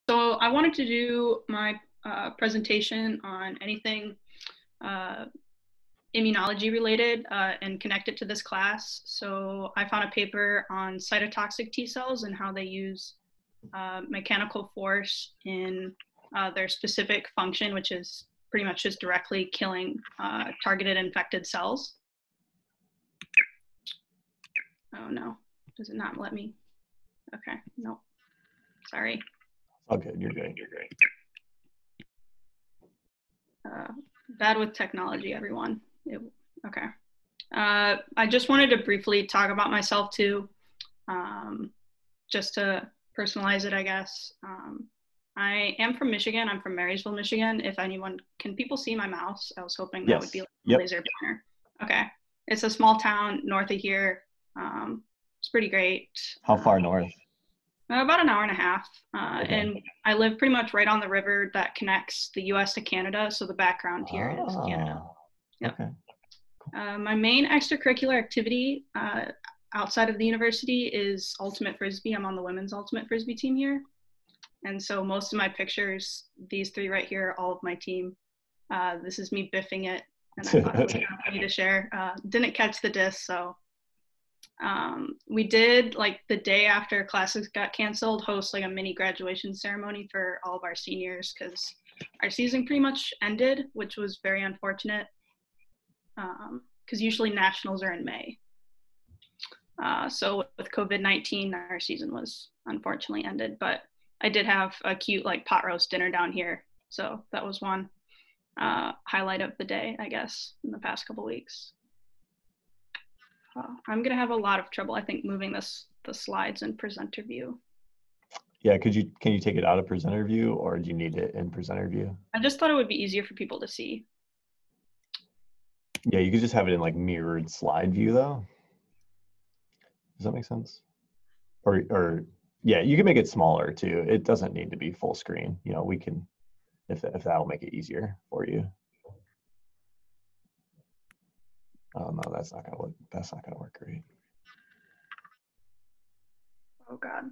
So I wanted to do my presentation on anything immunology related and connect it to this class. So I found a paper on cytotoxic T cells and how they use mechanical force in their specific function, which is pretty much just directly killing targeted infected cells. Oh no, does it not let me? Okay, no, sorry. Okay, you're great. You're great. Bad with technology, everyone. Okay. I just wanted to briefly talk about myself too, just to personalize it, I guess. I am from Michigan. I'm from Marysville, Michigan. If anyone, can people see my mouse? I was hoping that would be like a laser pointer. Okay. It's a small town north of here. It's pretty great. How far north? About an hour and a half. Okay. And I live pretty much right on the river that connects the US to Canada. So the background here is Canada. Yep. Okay. Cool. My main extracurricular activity outside of the university is ultimate frisbee. I'm on the women's ultimate frisbee team here. And so most of my pictures, these three right here, all of my team, this is me biffing it. And I thought it was funny to share. Didn't catch the disc, so we did, like the day after classes got canceled, host like a mini graduation ceremony for all of our seniors because our season pretty much ended, which was very unfortunate because usually nationals are in May. So with COVID-19, our season was unfortunately ended, but I did have a cute like pot roast dinner down here. So that was one highlight of the day, I guess, in the past couple weeks. I'm gonna have a lot of trouble, I think, moving the slides in presenter view. Yeah, can you take it out of presenter view, or do you need it in presenter view? I just thought it would be easier for people to see. Yeah, you could just have it in like mirrored slide view though. Does that make sense? Or yeah, you can make it smaller too. It doesn't need to be full screen. You know, we can, if that'll make it easier for you. Oh no, that's not gonna work great. Oh God.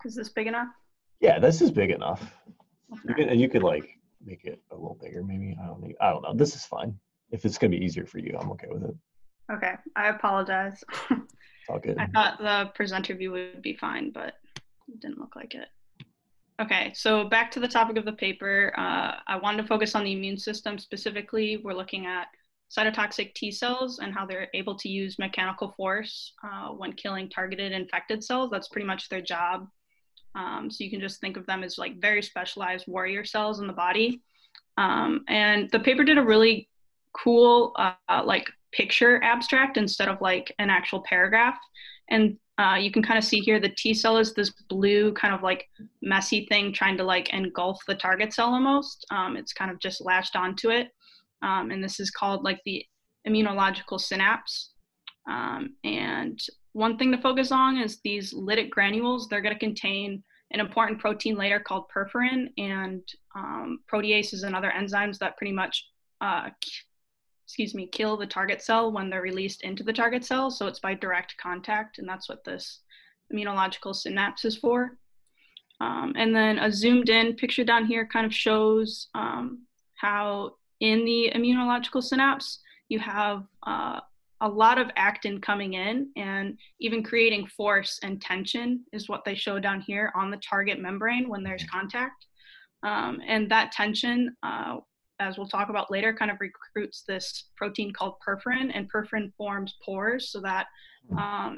Is this big enough? Yeah, this is big enough. Okay. You could like make it a little bigger maybe. I don't know. This is fine. If it's gonna be easier for you, I'm okay with it. Okay, I apologize. It's all good. I thought the presenter view would be fine, but it didn't look like it. Okay, so back to the topic of the paper. I wanted to focus on the immune system specifically. We're looking at cytotoxic T cells and how they're able to use mechanical force when killing targeted infected cells. That's pretty much their job. So you can just think of them as like very specialized warrior cells in the body. And the paper did a really cool like picture abstract instead of like an actual paragraph. And you can kind of see here the T cell is this blue kind of like messy thing trying to like engulf the target cell almost. It's kind of just latched onto it. And this is called like the immunological synapse. And one thing to focus on is these lytic granules. They're going to contain an important protein later called perforin, and proteases and other enzymes that pretty much kill the target cell when they're released into the target cell. So it's by direct contact, and that's what this immunological synapse is for. And then a zoomed in picture down here kind of shows how in the immunological synapse, you have a lot of actin coming in, and even creating force and tension is what they show down here on the target membrane when there's contact. And that tension, as we'll talk about later, kind of recruits this protein called perforin, and perforin forms pores so that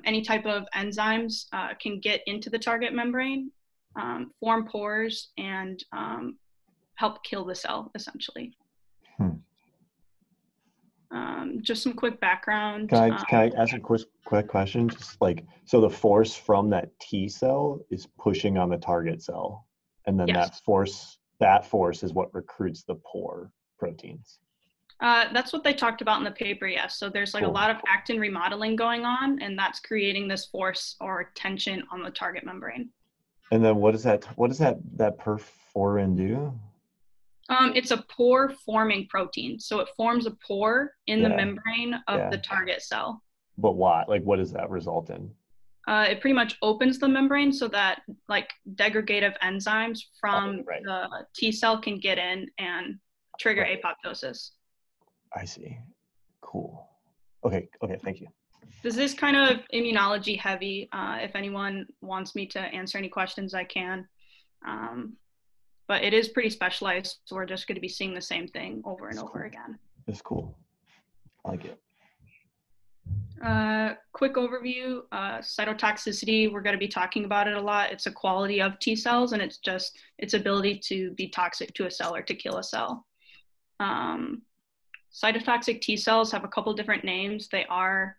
any type of enzymes can get into the target membrane, form pores, and help kill the cell, essentially. Just some quick background. Can I ask a quick question? Just like, so the force from that T cell is pushing on the target cell, and then Yes. that force is what recruits the pore proteins. That's what they talked about in the paper, yes. So there's like a lot of actin remodeling going on, and that's creating this force or tension on the target membrane. And then what does that perforin do? It's a pore forming protein. So it forms a pore in the membrane of the target cell. But why? Like, what does that result in? It pretty much opens the membrane so that like degradative enzymes from the T cell can get in and trigger apoptosis. I see. Cool. Okay, thank you. This is kind of immunology heavy. If anyone wants me to answer any questions, I can. But it is pretty specialized, so we're just going to be seeing the same thing over and over again. It's cool. I like it. Quick overview, cytotoxicity, we're going to be talking about it a lot. It's a quality of T cells, and it's just its ability to be toxic to a cell or to kill a cell. Cytotoxic T cells have a couple different names. They are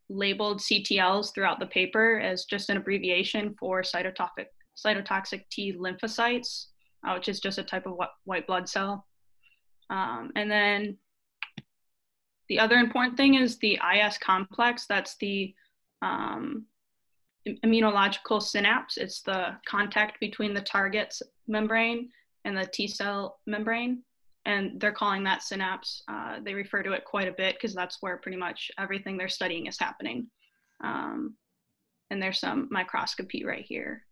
labeled CTLs throughout the paper as just an abbreviation for cytotoxic T lymphocytes, which is just a type of white blood cell. And then the other important thing is the IS complex. That's the immunological synapse. It's the contact between the target's membrane and the T cell membrane. And they're calling that synapse. They refer to it quite a bit because that's where pretty much everything they're studying is happening. And there's some microscopy right here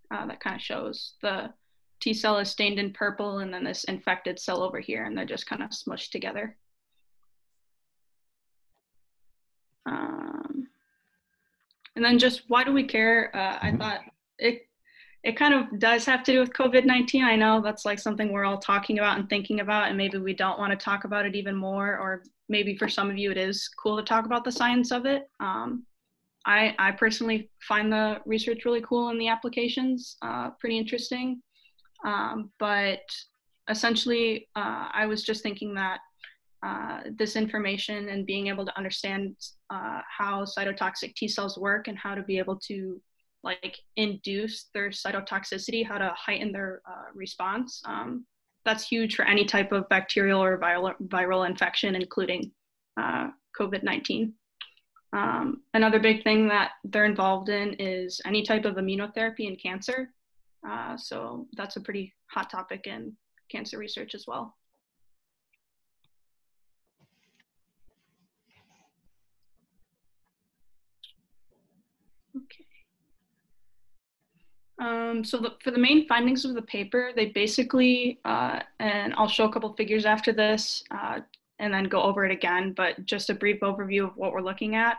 that kind of shows the T cell is stained in purple and then this infected cell over here, and they're just kind of smushed together. And then just why do we care? I thought it kind of does have to do with COVID-19. I know that's like something we're all talking about and thinking about, and maybe we don't want to talk about it even more, or maybe for some of you it is cool to talk about the science of it. I personally find the research really cool and the applications pretty interesting. But essentially, I was just thinking that this information and being able to understand how cytotoxic T cells work and how to be able to like induce their cytotoxicity, how to heighten their response. That's huge for any type of bacterial or viral infection, including COVID-19. Another big thing that they're involved in is any type of immunotherapy in cancer. So that's a pretty hot topic in cancer research as well. Okay. So for the main findings of the paper, they basically, and I'll show a couple figures after this and then go over it again, but just a brief overview of what we're looking at.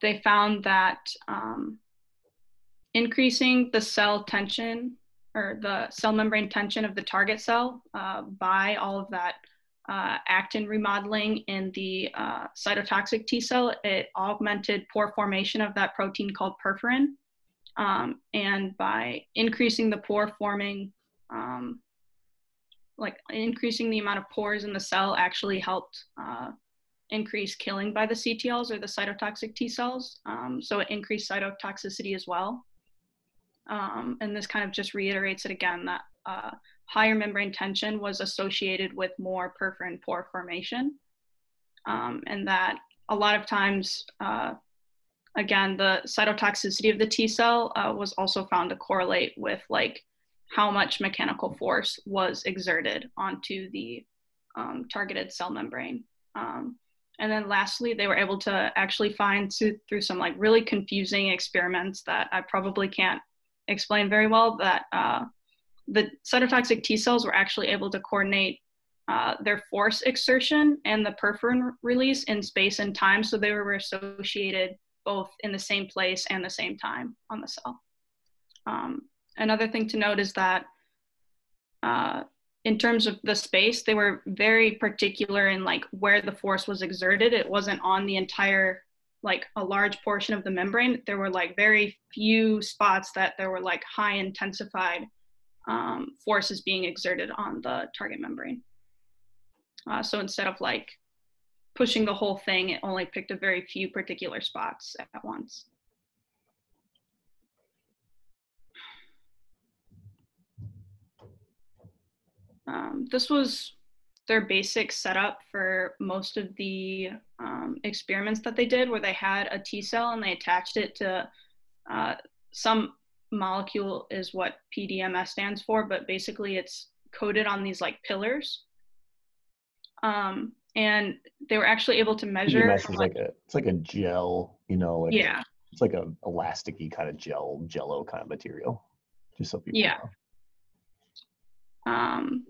They found that increasing the cell tension or the cell membrane tension of the target cell by all of that actin remodeling in the cytotoxic T cell, it augmented pore formation of that protein called perforin. And by increasing the pore forming, like increasing the amount of pores in the cell actually helped increase killing by the CTLs or the cytotoxic T cells. So it increased cytotoxicity as well. And this kind of just reiterates it again that higher membrane tension was associated with more perforin pore formation. And that a lot of times, again, the cytotoxicity of the T cell was also found to correlate with like how much mechanical force was exerted onto the targeted cell membrane. And then lastly, they were able to actually find through some like really confusing experiments that I probably can't explain very well, that the cytotoxic T cells were actually able to coordinate their force exertion and the perforin release in space and time. So they were associated both in the same place and the same time on the cell. Another thing to note is that in terms of the space, they were very particular in like where the force was exerted. It wasn't on the entire, like a large portion of the membrane. There were like very few spots that there were like high intensified forces being exerted on the target membrane. So instead of like pushing the whole thing, it only picked a very few particular spots at once. This was their basic setup for most of the experiments that they did, where they had a T cell and they attached it to some molecule, is what PDMS stands for, but basically it's coated on these like pillars. and they were actually able to measure. EMS is it's like a gel, you know, like Yeah. it's like a elasticy kind of jello kind of material, just so people Yeah. know.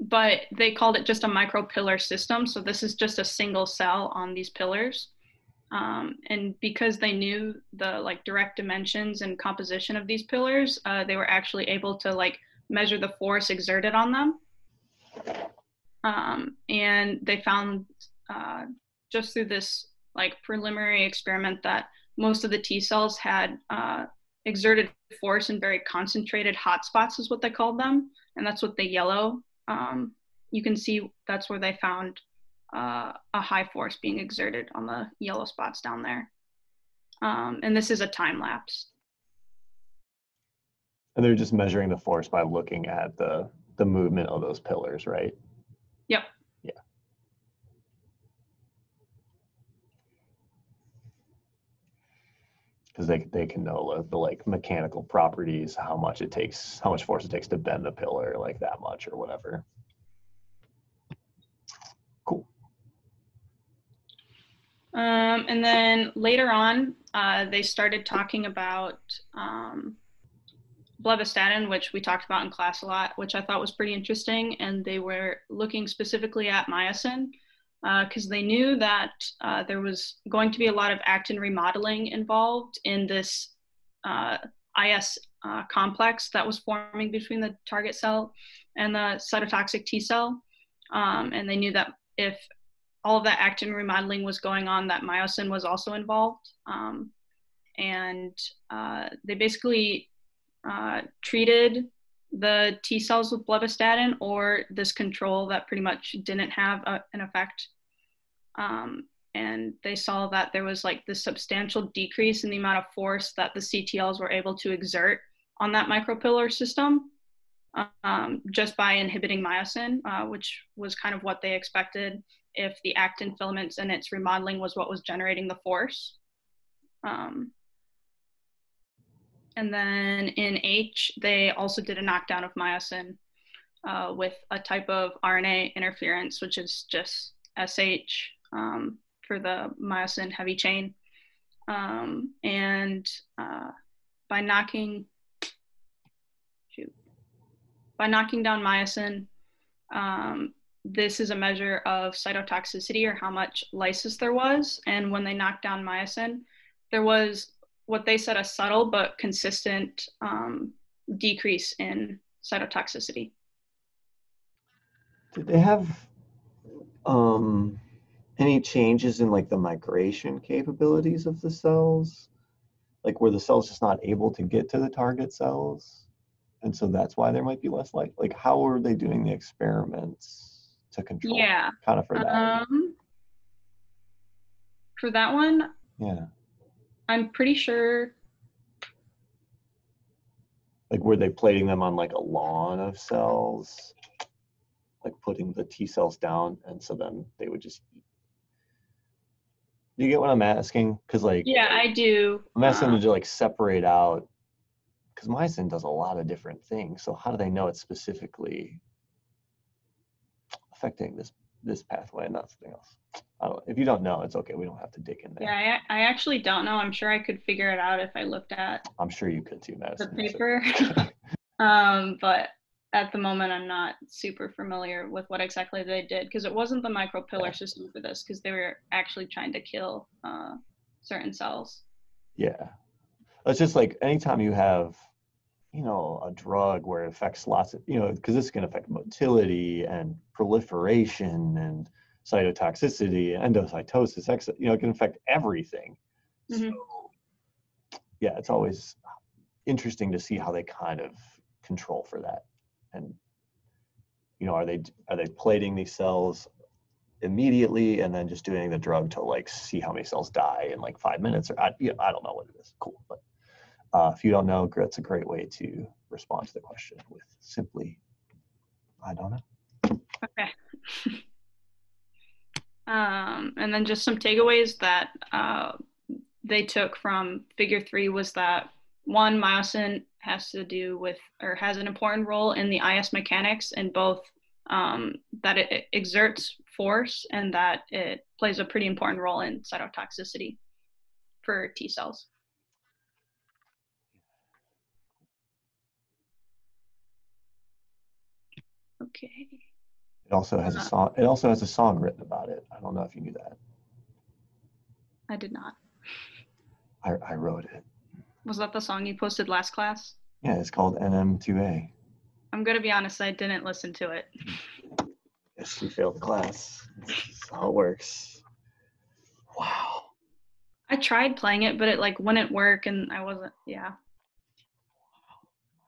But they called it just a micropillar system. So this is just a single cell on these pillars. And because they knew the like direct dimensions and composition of these pillars, they were actually able to like measure the force exerted on them. And they found just through this like preliminary experiment that most of the T cells had exerted force in very concentrated hotspots, is what they called them, and that's what the yellow. You can see that's where they found a high force being exerted on the yellow spots down there. And this is a time lapse. And they're just measuring the force by looking at the movement of those pillars, right? Yep. Yeah. Because they can know the like mechanical properties, how much force it takes to bend the pillar, like that much or whatever. Cool. And then later on, they started talking about blebistatin, which we talked about in class a lot, which I thought was pretty interesting. And they were looking specifically at myosin because they knew that there was going to be a lot of actin remodeling involved in this IS complex that was forming between the target cell and the cytotoxic T cell. And they knew that if all of that actin remodeling was going on, that myosin was also involved. And they basically treated the T cells with blebistatin or this control that pretty much didn't have an effect. And they saw that there was like this substantial decrease in the amount of force that the CTLs were able to exert on that micropillar system just by inhibiting myosin, which was kind of what they expected if the actin filaments and its remodeling was what was generating the force. And then in H, they also did a knockdown of myosin with a type of RNA interference, which is just SH for the myosin heavy chain. And by knocking down myosin, this is a measure of cytotoxicity or how much lysis there was. And when they knocked down myosin, there was what they said a subtle but consistent decrease in cytotoxicity. Did they have any changes in like the migration capabilities of the cells? Like were the cells just not able to get to the target cells? And so that's why there might be less like how are they doing the experiments to control kind of for that? For that one, yeah. I'm pretty sure. Like were they plating them on like a lawn of cells? Like putting the T cells down and so then they would just eat. Do you get what I'm asking? Because like yeah, I do. I'm asking them to like separate out because myosin does a lot of different things. So how do they know it's specifically affecting this pathway and not something else? I don't. If you don't know, it's okay. We don't have to dig in there. Yeah, I actually don't know. I'm sure I could figure it out if I looked at. I'm sure you could too, Madison. The paper. But at the moment, I'm not super familiar with what exactly they did because it wasn't the micropillar system for this because they were actually trying to kill certain cells. Yeah, it's just like anytime you have, you know, a drug where it affects lots of, you know, because this can affect motility and proliferation and cytotoxicity, endocytosis, you know, it can affect everything. Mm-hmm. So, yeah, it's always interesting to see how they kind of control for that. And, you know, are they plating these cells immediately and then just doing the drug to like see how many cells die in like 5 minutes? Or I don't know what it is. Cool, but if you don't know, that's a great way to respond to the question with simply, I don't know. Okay. And then just some takeaways that they took from figure 3 was that one, myosin has to do with or has an important role in the IS mechanics in both that it exerts force and that it plays a pretty important role in cytotoxicity for T cells. Okay. It also has a song. It also has a song written about it. I don't know if you knew that. I did not. I wrote it. Was that the song you posted last class? Yeah, it's called NM2A. I'm gonna be honest, I didn't listen to it. Yes, you failed the class. That's how it works. Wow. I tried playing it, but it like wouldn't work and I wasn't, yeah.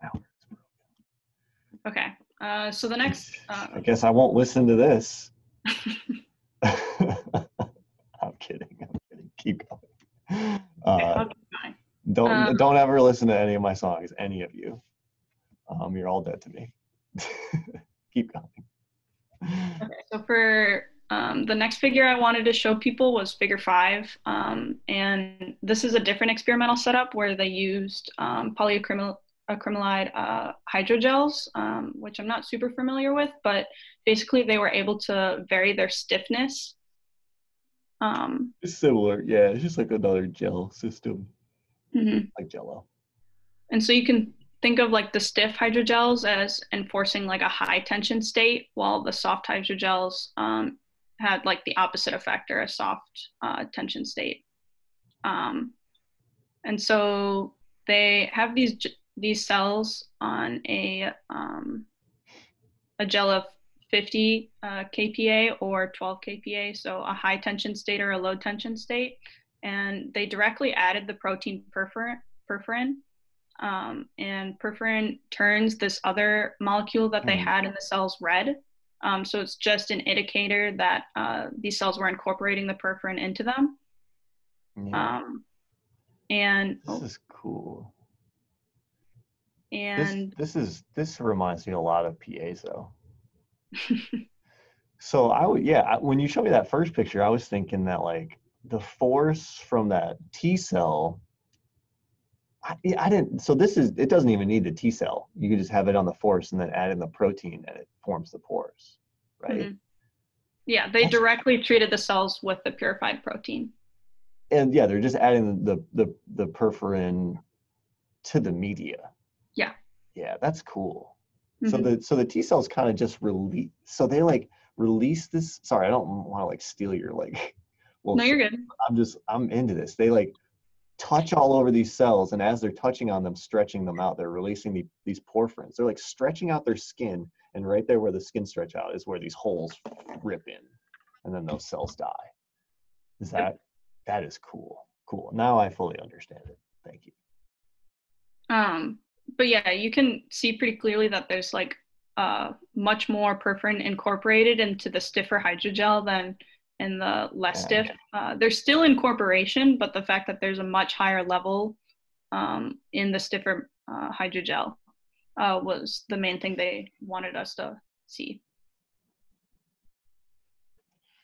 Wow. Okay, so the next... I guess I won't listen to this. I'm kidding. Keep going. Okay, Don't ever listen to any of my songs, any of you. You're all dead to me. Keep going. Okay, so for the next figure I wanted to show people was figure 5. And this is a different experimental setup where they used polyacrylate hydrogels, which I'm not super familiar with, but basically they were able to vary their stiffness. It's similar, yeah. It's just like another gel system, like Jello. And so you can think of like the stiff hydrogels as enforcing like a high tension state, while the soft hydrogels had like the opposite effect, or a soft tension state. And so they have these cells on a gel of 50 kPa or 12 kPa, so a high tension state or a low tension state. And they directly added the protein perforin. And perforin turns this other molecule that they had in the cells red. So it's just an indicator that these cells were incorporating the perforin into them. Yeah. And this is cool. And this reminds me a lot of PAs though. So when you showed me that first picture, I was thinking that like the force from that T cell, I didn't, so it doesn't even need the T cell. You can just have it on the force and then add in the protein and it forms the pores, right? Yeah, they directly treated the cells with the purified protein. And yeah, they're just adding the perforin to the media. Yeah. Yeah, that's cool. So the T cells kind of just release. So they like release this. Sorry, I don't want to like steal your like. Well, no, you're good. I'm into this. They like touch all over these cells, and as they're touching on them, stretching them out, they're releasing these porphyrins. They're like stretching out their skin, and right there where the skin stretch out is where these holes rip in, and then those cells die. That is cool. Cool. Now I fully understand it. Thank you. But yeah, you can see pretty clearly that there's like much more perforin incorporated into the stiffer hydrogel than in the less stiff. There's still incorporation, but the fact that there's a much higher level in the stiffer hydrogel was the main thing they wanted us to see.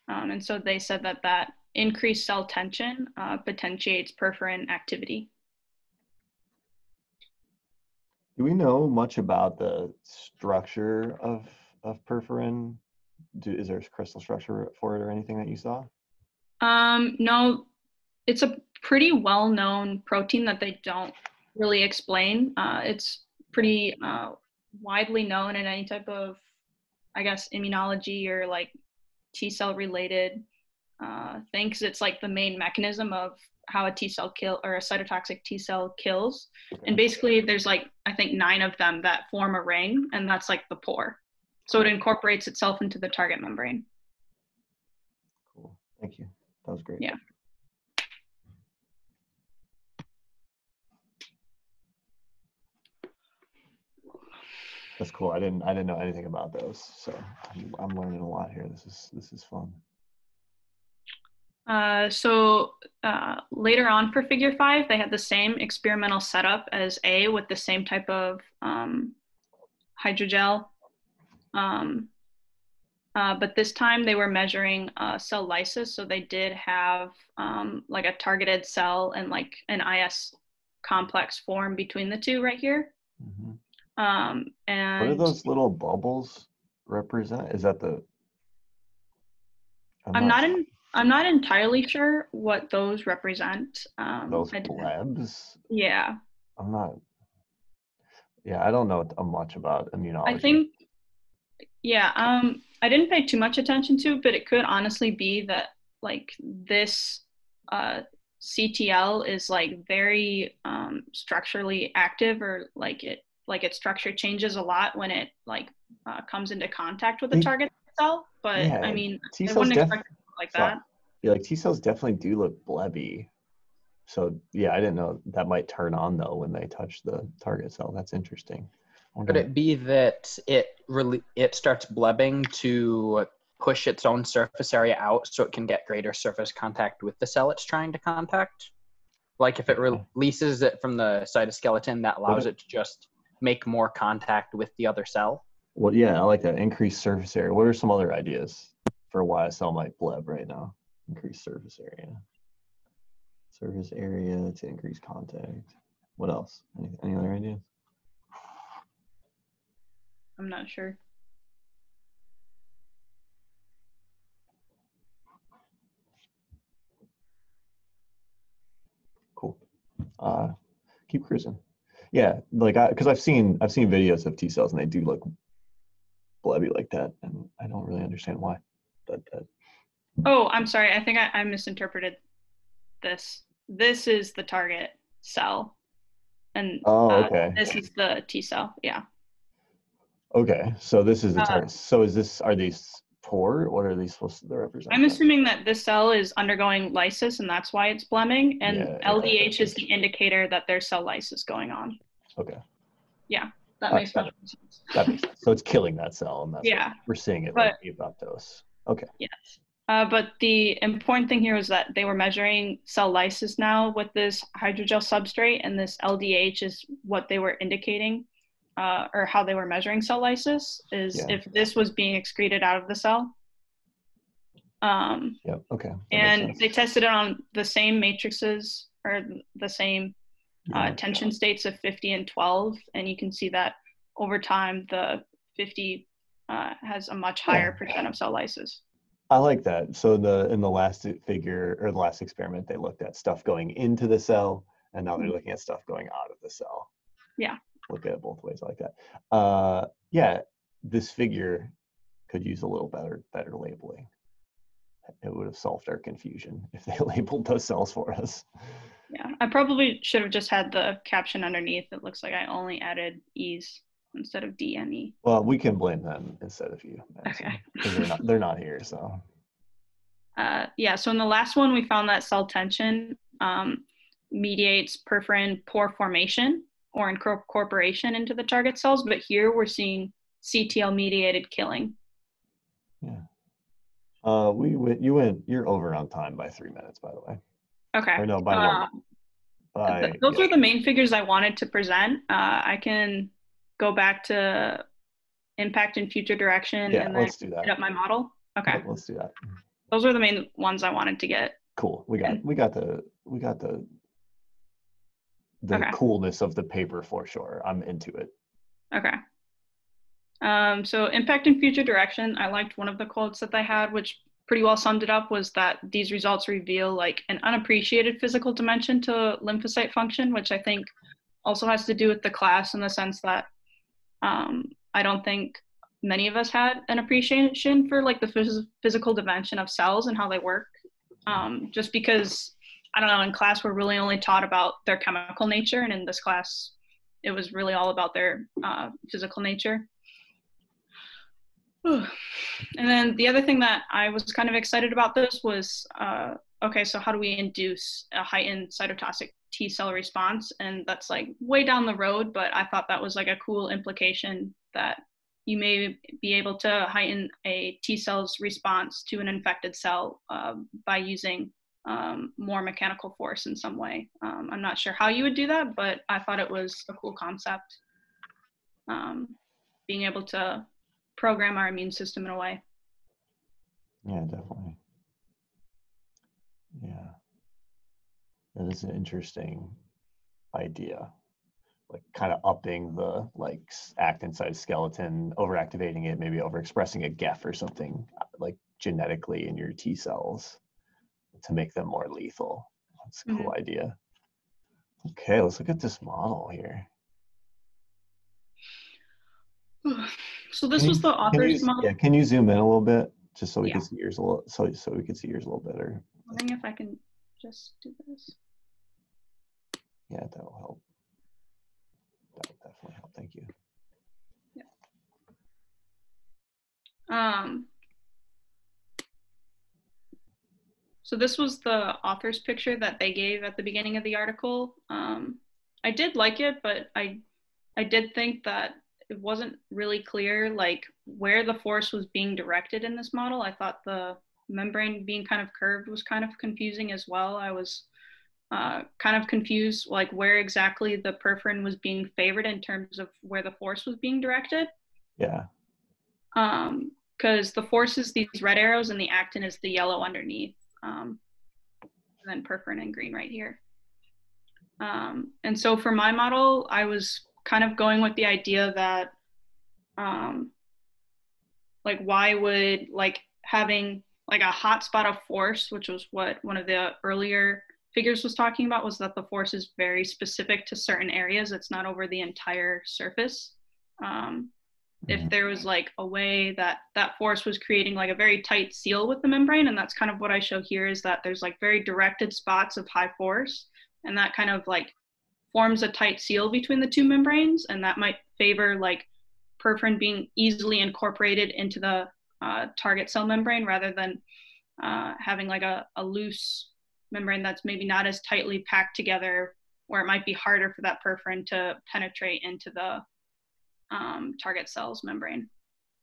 And so they said that increased cell tension potentiates perforin activity. Do we know much about the structure of perforin? Is there a crystal structure for it or anything that you saw? No, it's a pretty well-known protein that they don't really explain. It's pretty widely known in any type of, I guess, immunology or like T cell related thing, because it's like the main mechanism of how a T cell or a cytotoxic T cell kills. And basically there's like, I think 9 of them that form a ring, and that's like the pore. So it incorporates itself into the target membrane. Cool. Thank you. That was great. Yeah. That's cool. I didn't know anything about those, so I'm learning a lot here. This is fun. So later on for figure 5, they had the same experimental setup as A with the same type of hydrogel. But this time they were measuring cell lysis. So they did have like a targeted cell and like an IS complex form between the two right here. And what do those little bubbles represent? Is that I'm not in. I'm not entirely sure what those represent. Those blebs. Yeah. I'm not. Yeah, I don't know much about immunology. I think. Yeah. I didn't pay too much attention to, but it could honestly be that like this CTL is like very structurally active, or like its structure changes a lot when it like comes into contact with the target cell. But yeah, I mean, T I cells wouldn't expect it to look like that. Yeah, like T cells definitely do look blebby. So yeah, I didn't know that might turn on though when they touch the target cell. That's interesting. Could it be that it starts blebbing to push its own surface area out so it can get greater surface contact with the cell it's trying to contact? Like if it releases it from the cytoskeleton, that allows it to just make more contact with the other cell? Well, yeah, I like that. Increased surface area. What are some other ideas for why a cell might bleb right now? Increased surface area. Surface area to increase contact. What else? Any other ideas? I'm not sure. Cool. Keep cruising. Yeah, like because I've seen videos of T cells and they do look blebby like that, and I don't really understand why. But Oh, I'm sorry. I think I misinterpreted this. This is the target cell, and okay. this is the T cell. Yeah. Okay, so this is the target. So are these poor? What are these supposed to represent? I'm assuming that this cell is undergoing lysis, and that's why it's blebbing, and Yeah, LDH is the indicator that there's cell lysis going on. Okay. Yeah, that makes much sense. That makes sense. So it's killing that cell, and that's yeah, we're seeing it like apoptose. Okay. Yes. But the important thing here was that they were measuring cell lysis now with this hydrogel substrate, and this LDH is what they were indicating, or how they were measuring cell lysis is if this was being excreted out of the cell. Yep. Okay. And they tested it on the same matrices or the same tension states of 50 and 12, and you can see that over time the 50 has a much higher percent of cell lysis. I like that. So in the last figure or the last experiment, they looked at stuff going into the cell, and now they're looking at stuff going out of the cell. Yeah. Look at it both ways like that. Yeah, this figure could use a little better labeling. It would have solved our confusion if they labeled those cells for us. Yeah, I probably should have just had the caption underneath. It looks like I only added E's instead of D and E. Well, we can blame them instead of you, Madison, okay. Because they're not here, so. Yeah, so in the last one, we found that cell tension mediates perforin pore formation or incorporation into the target cells, but here we're seeing CTL mediated killing. Yeah. You're over on time by 3 minutes, by the way. Okay. Or no, by 1 minute. Those are the main figures I wanted to present. I can go back to impact and future direction and then let's do that. Hit up my model. Okay. Yeah, let's do that. Those are the main ones I wanted to get. Cool. We got the coolness of the paper for sure. I'm into it. Okay. So impact and future direction, I liked one of the quotes that they had, which pretty well summed it up, was that these results reveal like an unappreciated physical dimension to lymphocyte function, which I think also has to do with the class in the sense that I don't think many of us had an appreciation for like the physical dimension of cells and how they work. Just because, I don't know, in class we're really only taught about their chemical nature, and in this class it was really all about their physical nature. And then the other thing that I was kind of excited about this was, okay, so how do we induce a heightened cytotoxic T cell response? And that's like way down the road, but I thought that was like a cool implication that you may be able to heighten a T cell's response to an infected cell by using more mechanical force in some way. I'm not sure how you would do that, but I thought it was a cool concept. Being able to program our immune system in a way. Yeah, definitely. Yeah. That is an interesting idea. Like kind of upping the actin cytoskeleton, overactivating it, maybe overexpressing a GEF or something, like genetically in your T cells to make them more lethal. That's a cool idea. Okay, let's look at this model here. So this was the author's model. Yeah, can you zoom in a little bit just so we can see yours a little, so we can see yours a little better? I'm wondering if I can just do this. Yeah, that will help. That will definitely help. Thank you. Yeah. So this was the author's picture that they gave at the beginning of the article. I did like it, but I did think that it wasn't really clear like where the force was being directed in this model. I thought the membrane being kind of curved was kind of confusing as well. I was kind of confused like where exactly the perforin was being favored in terms of where the force was being directed. Yeah. Because the force is these red arrows and the actin is the yellow underneath. And then perforin in green right here. And so for my model, I was kind of going with the idea that like why would like having like a hotspot of force, which was what one of the earlier figures was talking about, was that the force is very specific to certain areas. It's not over the entire surface. If there was like a way that that force was creating like a very tight seal with the membrane, and that's kind of what I show here, is that there's like very directed spots of high force, and that kind of like forms a tight seal between the two membranes, and that might favor like perforin being easily incorporated into the target cell membrane rather than having like a loose membrane that's maybe not as tightly packed together, where it might be harder for that perforin to penetrate into the target cell's membrane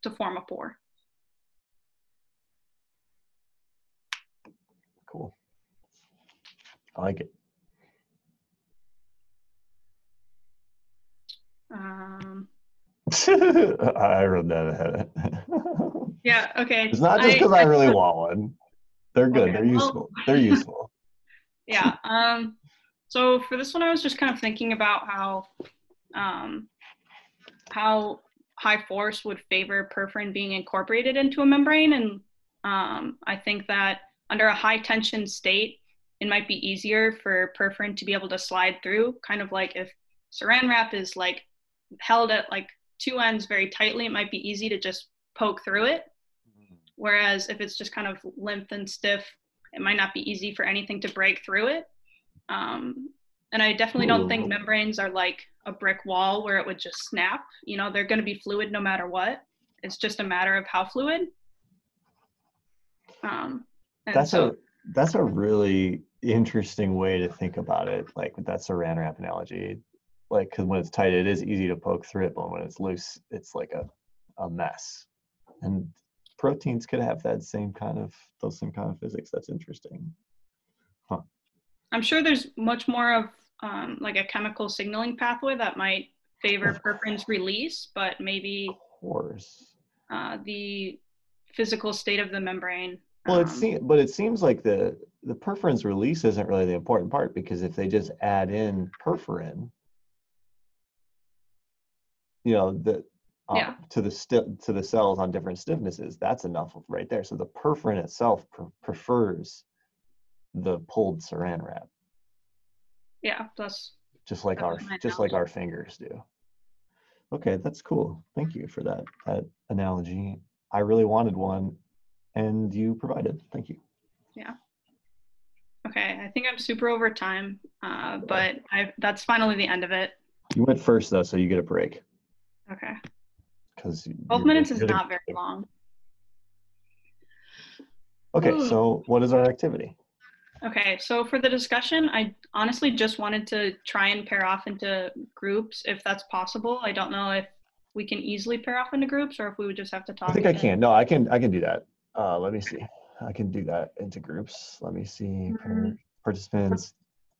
to form a pore. Cool. I like it. I wrote that ahead. Yeah, okay. It's not just because I really want one. They're good. Okay, they're useful. Well, they're useful. Yeah. So for this one, I was just kind of thinking about how high force would favor perforin being incorporated into a membrane. And I think that under a high tension state, it might be easier for perforin to be able to slide through, kind of like if saran wrap is like held at like two ends very tightly, it might be easy to just poke through it. Whereas if it's just kind of limp and stiff, it might not be easy for anything to break through it. And I definitely don't think membranes are like a brick wall where it would just snap. You know, they're going to be fluid no matter what. It's just a matter of how fluid. That's a really interesting way to think about it, like with that saran wrap analogy. Like, because when it's tight, it is easy to poke through it, but when it's loose, it's like a mess. And proteins could have those same kind of physics. That's interesting. Huh. I'm sure there's much more of like a chemical signaling pathway that might favor perforin's release, but maybe of course the physical state of the membrane. Well, it seems like the perforin's release isn't really the important part, because if they just add in perforin, you know, to the cells on different stiffnesses, that's enough right there. So the perforin itself prefers the pulled saran wrap. Yeah, that's just like our fingers do. Okay, that's cool. Thank you for that analogy. I really wanted one, and you provided. Thank you. Yeah. Okay, I think I'm super over time, but that's finally the end of it. You went first though, so you get a break. Okay. Because 12 minutes is not very long. Okay, so what is our activity? Okay, so for the discussion, I honestly just wanted to try and pair off into groups if that's possible. I don't know if we can easily pair off into groups or if we would just have to talk. I think I can. No, I can do that. Let me see. I can do that into groups. Let me see. Participants.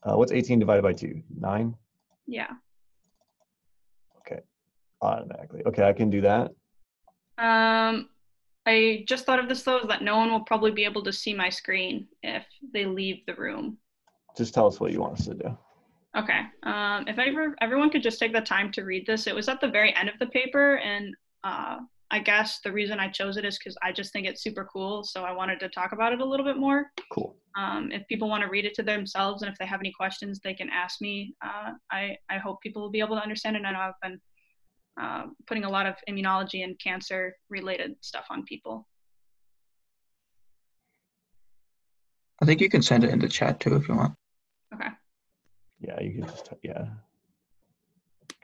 What's 18 divided by 2? 9? Yeah. Okay. Automatically. Okay, I can do that. I just thought of this though, is that no one will probably be able to see my screen if they leave the room. Just tell us what you want us to do. Okay. If everyone could just take the time to read this. It was at the very end of the paper, and I guess the reason I chose it is because I just think it's super cool. So I wanted to talk about it a little bit more. Cool. If people want to read it to themselves, and if they have any questions, they can ask me. I hope people will be able to understand it. I know I've been putting a lot of immunology and cancer related stuff on people. I think you can send it in the chat too if you want. Okay. Yeah, you can just, yeah.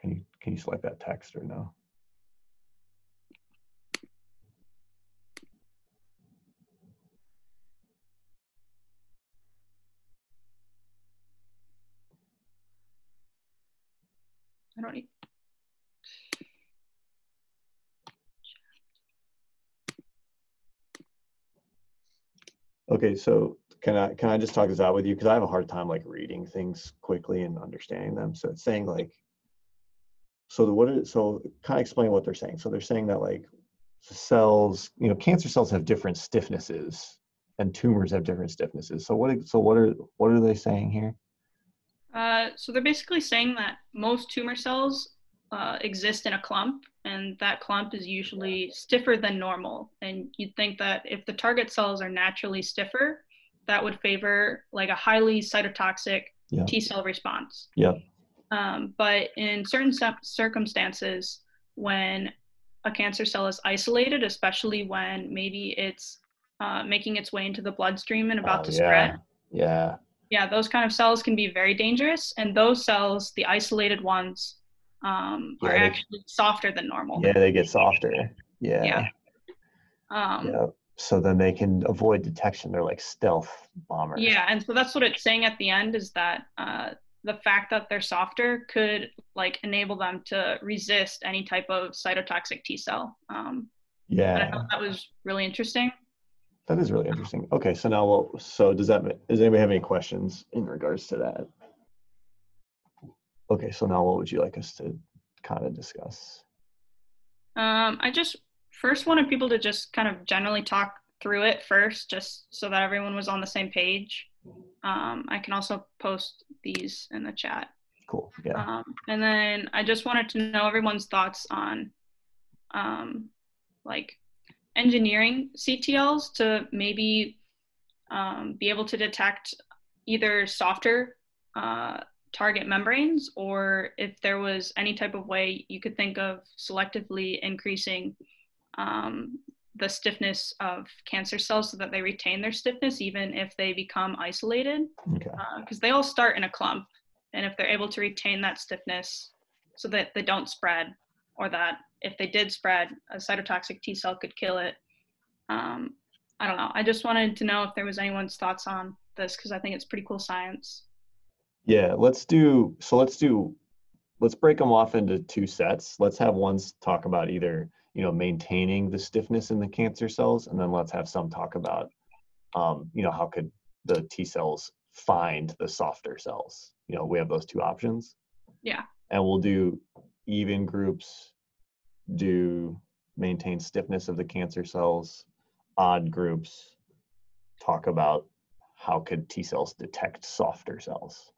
Can you select that text or no? I don't need. Okay, so can I just talk this out with you, because I have a hard time like reading things quickly and understanding them. So it's saying like, so kind of explain what they're saying. So they're saying that like cells, cancer cells have different stiffnesses and tumors have different stiffnesses. So what are they saying here? So they're basically saying that most tumor cells exist in a clump, and that clump is usually stiffer than normal. And you'd think that if the target cells are naturally stiffer, that would favor like a highly cytotoxic T cell response. Yeah. But in certain circumstances, when a cancer cell is isolated, especially when maybe it's making its way into the bloodstream and about to spread. Yeah, those kind of cells can be very dangerous, and those cells, the isolated ones, are actually softer than normal. Yeah, they get softer. Yeah. So then they can avoid detection. They're like stealth bombers. Yeah, and so that's what it's saying at the end, is that the fact that they're softer could like enable them to resist any type of cytotoxic T cell. Yeah. And I thought that was really interesting. That is really interesting. Okay, so now, does anybody have any questions in regards to that? Okay, so now what would you like us to kind of discuss? I just first wanted people to just kind of generally talk through it first, just so that everyone was on the same page. I can also post these in the chat. Cool, yeah. And then I just wanted to know everyone's thoughts on like engineering CTLs to maybe be able to detect either softer target membranes, or if there was any type of way you could think of selectively increasing the stiffness of cancer cells so that they retain their stiffness even if they become isolated. Okay. Because they all start in a clump, and if they're able to retain that stiffness so that they don't spread, or that if they did spread, a cytotoxic T cell could kill it. I don't know. I just wanted to know if there was anyone's thoughts on this, because I think it's pretty cool science. Yeah, let's break them off into two sets. Let's have one talk about either, maintaining the stiffness in the cancer cells, and then let's have some talk about, how could the T cells find the softer cells? We have those two options. Yeah. And we'll do even groups, do maintain stiffness of the cancer cells, odd groups, talk about how could T cells detect softer cells.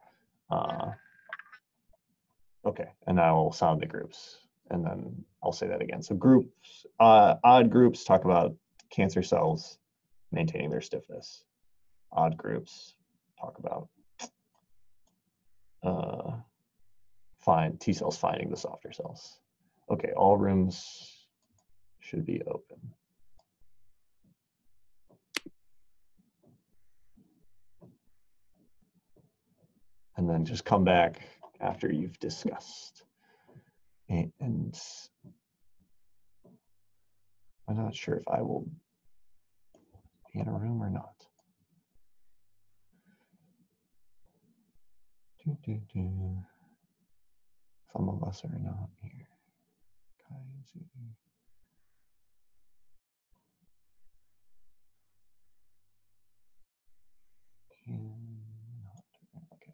Okay, and now I'll sound the groups, and then I'll say that again. So groups, odd groups talk about cancer cells maintaining their stiffness. Odd groups talk about T cells finding the softer cells. Okay, all rooms should be open. And then just come back after you've discussed. And I'm not sure if I will be in a room or not. Some of us are not here. Okay.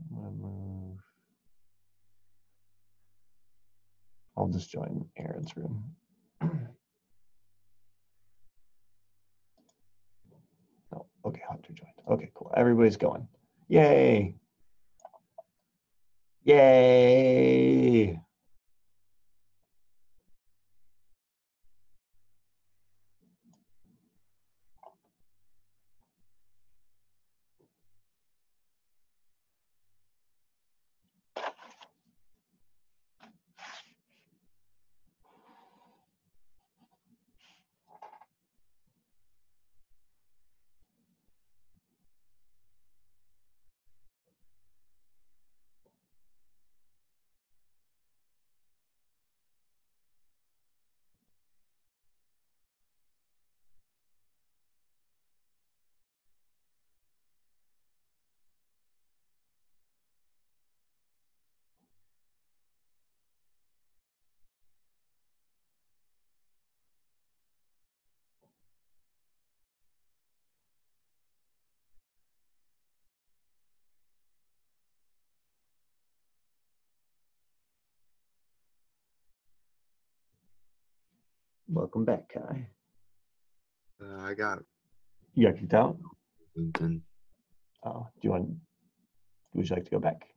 I'm gonna move. I'll just join Aaron's room. Oh, okay, Hunter joined. Okay, cool. Everybody's going. Yay! Yay! Welcome back, Kai. I got You got kicked out? something. Oh, would you like to go back?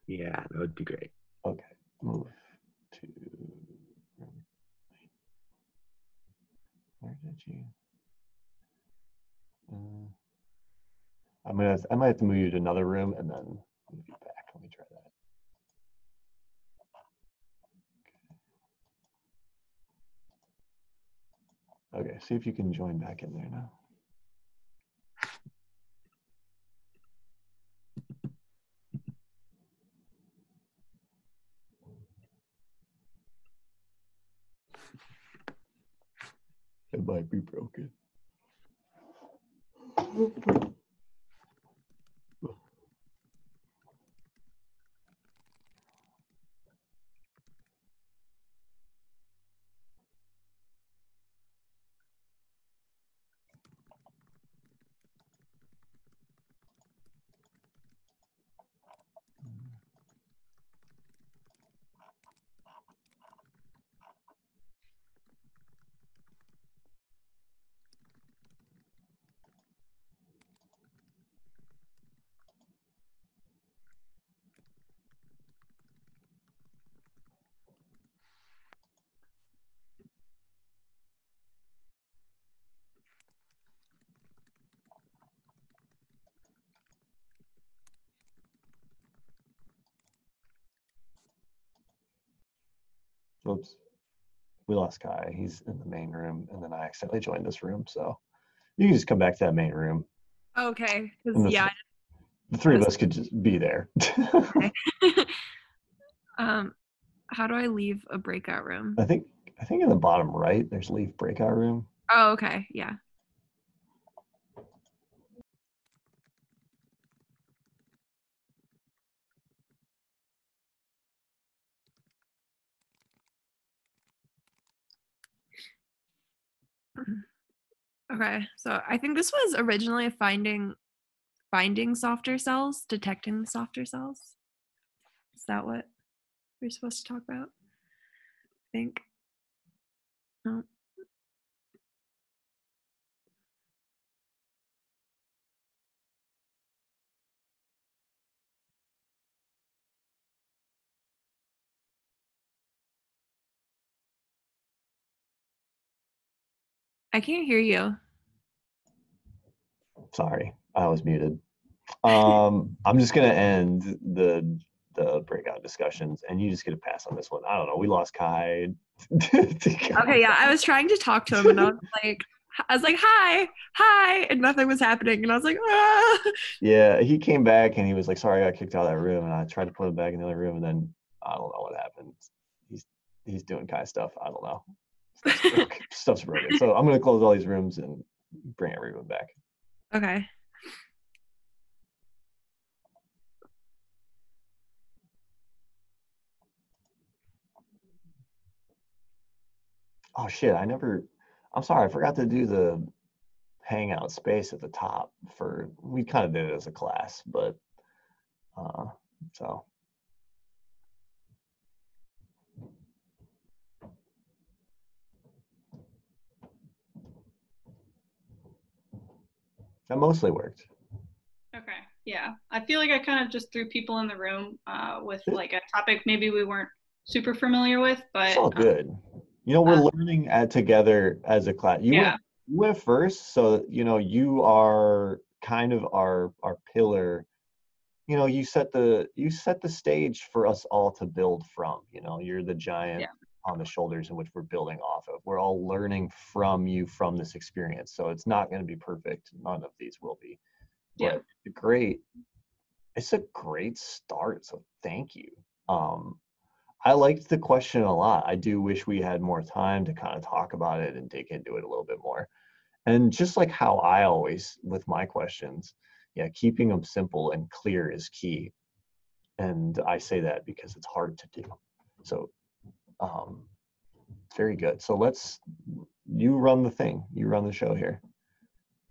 Yeah, that would be great. Okay, move to, where did you? I might have to move you to another room and then move you back. Let me try that. Okay, see if you can join back in there now. It might be broken. Oops, we lost Kai. He's in the main room, and then I accidentally joined this room. So you can just come back to that main room. Okay. And Yeah. the three of us could just be there. Okay. How do I leave a breakout room? I think in the bottom right, there's leave breakout room. Oh, okay. Yeah. Okay, so I think this was originally finding softer cells, detecting softer cells. Is that what we're supposed to talk about? I think. No. I can't hear you. Sorry, I was muted. I'm just gonna end the breakout discussions, and you just get a pass on this one. I don't know. We lost Kai. Okay, yeah, I was trying to talk to him, and I was like, hi, and nothing was happening, and I was like, ah. Yeah, he came back and he was like, sorry, I got kicked out of that room, and I tried to put him back in the other room, and then I don't know what happened. He's doing Kai stuff. I don't know. Stuff's broken. So I'm gonna close all these rooms and bring everyone back. Okay. Oh shit, I'm sorry, I forgot to do the hangout space at the top we kind of did it as a class, but so that mostly worked. Okay, yeah. I feel like I kind of just threw people in the room with like a topic maybe we weren't super familiar with, but it's all good. We're learning together as a class. You went first, so you are kind of our pillar. You set the stage for us all to build from. You're the giant on the shoulders in which we're building off of. We're all learning from you from this experience, so it's not going to be perfect. None of these will be, but it's a great start. So thank you. I liked the question a lot. I do wish we had more time to kind of talk about it and dig into it a little bit more. And just like how I always, with my questions, keeping them simple and clear is key. And I say that because it's hard to do. So very good. So you run the thing. You run the show here.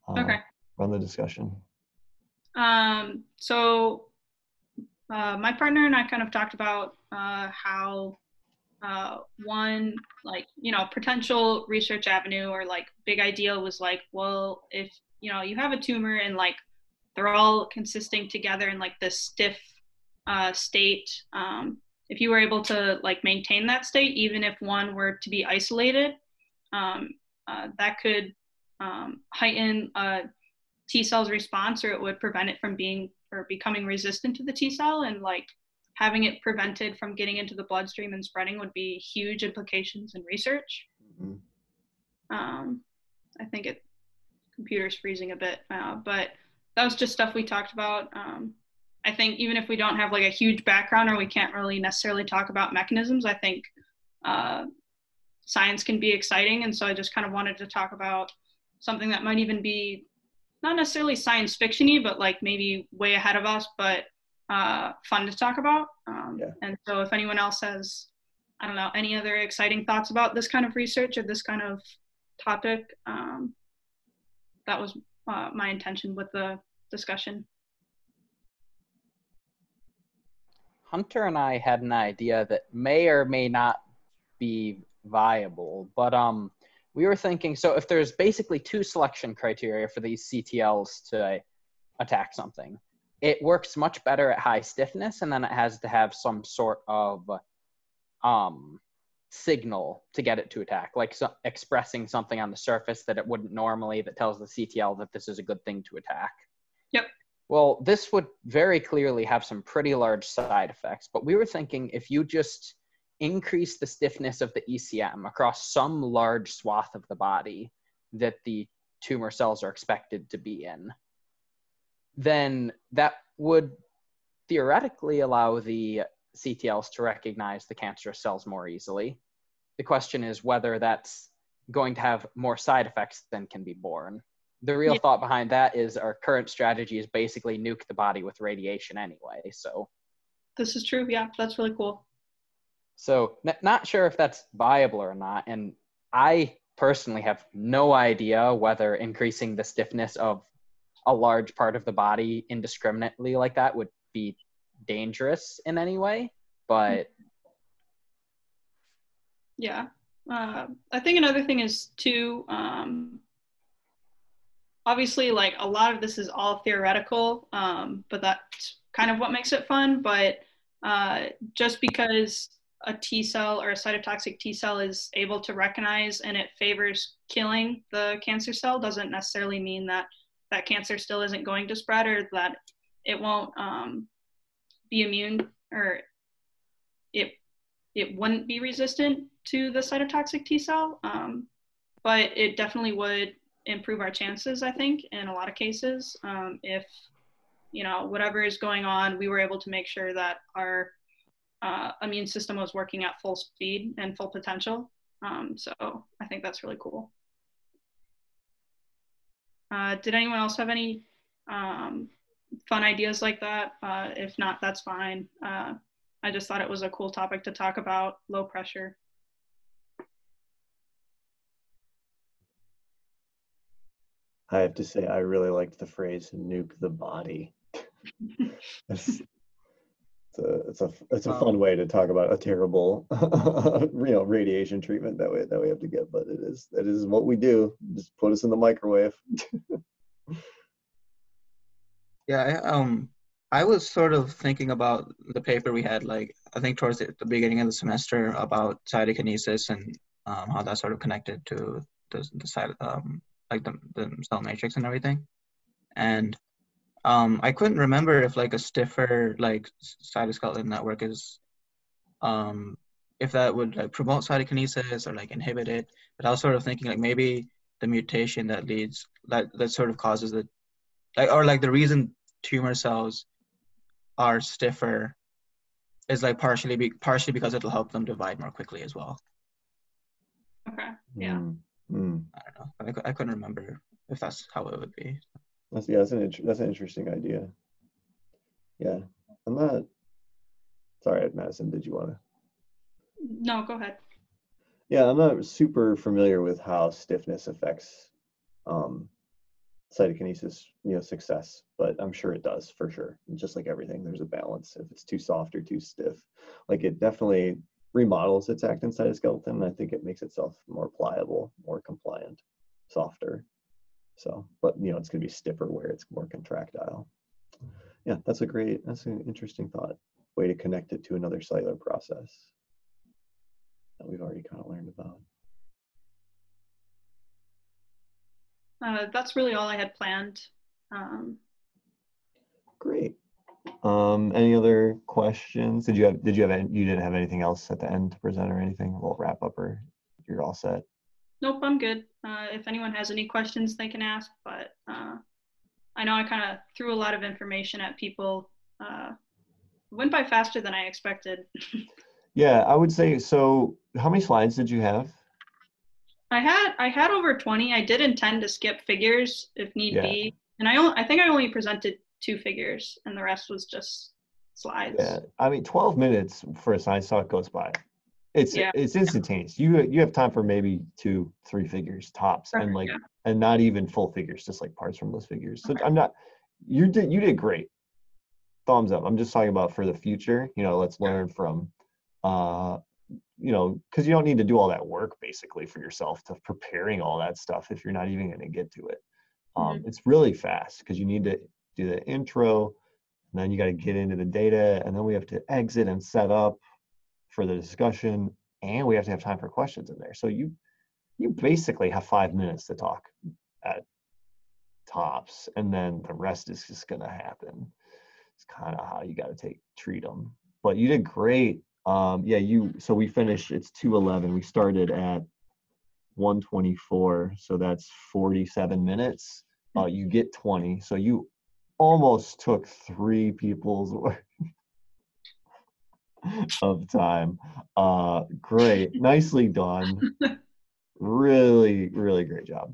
Okay. Run the discussion. So my partner and I kind of talked about how one, like, potential research avenue or like big idea was like, well, if you have a tumor and like they're all consisting together in like this stiff state, if you were able to like maintain that state, even if one were to be isolated, that could heighten T cells response, or it would prevent it from being or becoming resistant to the T cell, and like having it prevented from getting into the bloodstream and spreading would be huge implications in research. Mm-hmm. I think computer's freezing a bit, but that was just stuff we talked about. I think even if we don't have like a huge background or we can't really necessarily talk about mechanisms, I think science can be exciting. And so I just kind of wanted to talk about something that might even be not necessarily science fiction-y, but like maybe way ahead of us, but fun to talk about. And so if anyone else has, I don't know, any other exciting thoughts about this kind of research or this kind of topic, that was my intention with the discussion. Hunter and I had an idea that may or may not be viable, but we were thinking, so if there's basically two selection criteria for these CTLs to attack something, it works much better at high stiffness, and then it has to have some sort of signal to get it to attack, like expressing something on the surface that it wouldn't normally, that tells the CTL that this is a good thing to attack. Yep. Well, this would very clearly have some pretty large side effects, but we were thinking if you just increase the stiffness of the ECM across some large swath of the body that the tumor cells are expected to be in, then that would theoretically allow the CTLs to recognize the cancerous cells more easily. The question is whether that's going to have more side effects than can be borne. The real thought behind that is our current strategy is basically nuke the body with radiation anyway, so. This is true, yeah, that's really cool. So not sure if that's viable or not, and I personally have no idea whether increasing the stiffness of a large part of the body indiscriminately like that would be dangerous in any way, but. Yeah, I think another thing is too, obviously like a lot of this is all theoretical, but that's kind of what makes it fun. But just because a T cell or a cytotoxic T cell is able to recognize and it favors killing the cancer cell doesn't necessarily mean that that cancer still isn't going to spread, or that it won't be immune, or it wouldn't be resistant to the cytotoxic T cell. But it definitely would improve our chances, I think, in a lot of cases. If, whatever is going on, we were able to make sure that our immune system was working at full speed and full potential. So I think that's really cool. Did anyone else have any fun ideas like that? If not, that's fine. I just thought it was a cool topic to talk about, low pressure. I have to say, I really liked the phrase "nuke the body." It's a fun way to talk about a terrible, radiation treatment that we have to get, but it is what we do. Just put us in the microwave. Yeah, I was sort of thinking about the paper we had, like, I think towards the beginning of the semester, about cytokinesis and how that's sort of connected to the side, like the cell matrix and everything. And I couldn't remember if like a stiffer like cytoskeleton network is, if that would like promote cytokinesis or like inhibit it. But I was sort of thinking like maybe the mutation that leads that sort of causes the the reason tumor cells are stiffer is like partially because it'll help them divide more quickly as well. Okay. Yeah. I don't know. I couldn't remember if that's how it would be. That's an interesting idea. Yeah, I'm not. Sorry, Madison. Did you want to? No, go ahead. Yeah, I'm not super familiar with how stiffness affects cytokinesis, success, but I'm sure it does for sure. And just like everything, there's a balance. If it's too soft or too stiff, like it definitely remodels its actin cytoskeleton. And I think it makes itself more pliable, more compliant, softer. So, but you know, it's going to be stiffer where it's more contractile. Yeah, that's an interesting thought. Way to connect it to another cellular process that we've already kind of learned about. That's really all I had planned. Great. Any other questions? You didn't have anything else at the end to present or anything? We'll wrap up, or you're all set? Nope, I'm good. If anyone has any questions, they can ask, but I know I kind of threw a lot of information at people. Went by faster than I expected. Yeah, I would say so. How many slides did you have? I had over 20. I did intend to skip figures if need be, and I think I only presented 2 figures, and the rest was just slides. Yeah, I mean, 12 minutes for a science talk goes by. It's instantaneous. You have time for maybe 2-3 figures tops, and and not even full figures, just like parts from those figures. So you did great. Thumbs up. I'm just talking about for the future. You know, let's learn from, you know, because you don't need to do all that work basically for yourself to preparing all that stuff if you're not even going to get to it. It's really fast because you need to do the intro, and then you got to get into the data, and then we have to exit and set up for the discussion, and we have to have time for questions in there. So you basically have 5 minutes to talk at tops, and then the rest is just going to happen. It's kind of how you got to treat them. But you did great. So we finished, it's 2:11. We started at 1:24, so that's 47 minutes. You get 20, so you almost took 3 people's worth of time. Great, nicely done. Really, really great job.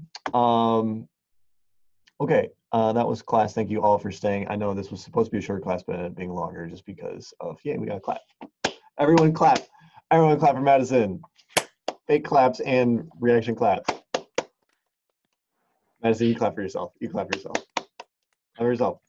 Okay, that was class. Thank you all for staying. I know this was supposed to be a short class, but it ended up being longer just because of, we gotta clap. Everyone clap. Everyone clap for Madison. Fake claps and reaction claps. Madison, you clap for yourself. You clap for yourself. Clap for yourself.